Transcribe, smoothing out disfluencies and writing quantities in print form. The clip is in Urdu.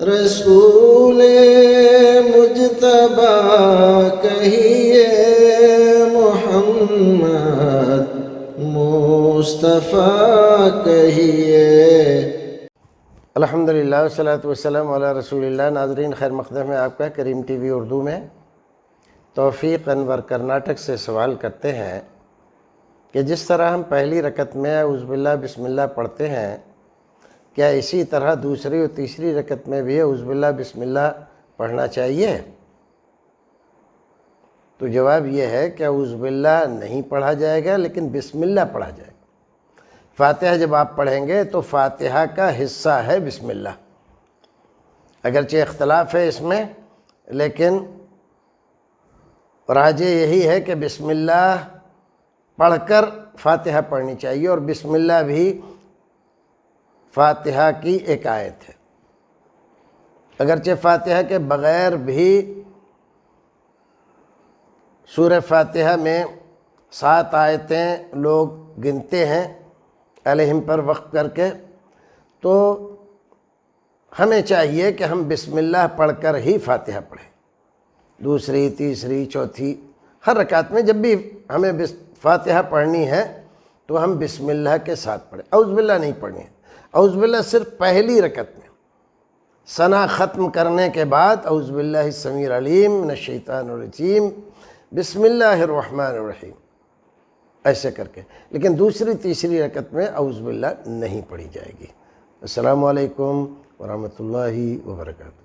رسول مجتبی کہیے، محمد مصطفیٰ کہیے۔ الحمدللہ والصلاۃ والسلام علی رسول اللہ۔ ناظرین، خیر مقدم ہے آپ کا کریم ٹی وی اردو میں۔ توفیق انور کرناٹک سے سوال کرتے ہیں کہ جس طرح ہم پہلی رکعت میں اعوذ باللہ بسم اللہ پڑھتے ہیں، کیا اسی طرح دوسری اور تیسری رکعت میں بھی اعوذ باللہ بسم اللہ پڑھنا چاہیے؟ تو جواب یہ ہے کہ اعوذ باللہ نہیں پڑھا جائے گا، لیکن بسم اللہ پڑھا جائے گا۔ فاتحہ جب آپ پڑھیں گے تو فاتحہ کا حصہ ہے بسم اللہ، اگرچہ اختلاف ہے اس میں، لیکن راجح یہی ہے کہ بسم اللہ پڑھ کر فاتحہ پڑھنی چاہیے، اور بسم اللہ بھی فاتحہ کی ایک آیت ہے۔ اگرچہ فاتحہ کے بغیر بھی سورہ فاتحہ میں 7 آیتیں لوگ گنتے ہیں علیہم پر وقف کر کے، تو ہمیں چاہیے کہ ہم بسم اللہ پڑھ کر ہی فاتحہ پڑھیں، دوسری، تیسری، چوتھی، ہر رکعت میں جب بھی ہمیں فاتحہ پڑھنی ہے تو ہم بسم اللہ کے ساتھ پڑھیں، اعوذ باللہ نہیں پڑھنی ہے۔ اعوذ باللہ صرف پہلی رکعت میں، ثنا ختم کرنے کے بعد اعوذ باللہ السمیع العلیم من الشیطان الرجیم بسم اللہ الرحمن الرحیم ایسے کر کے، لیکن دوسری تیسری رکعت میں اعوذ باللہ نہیں پڑھی جائے گی۔ السلام علیکم ورحمۃ اللہ وبرکاتہ۔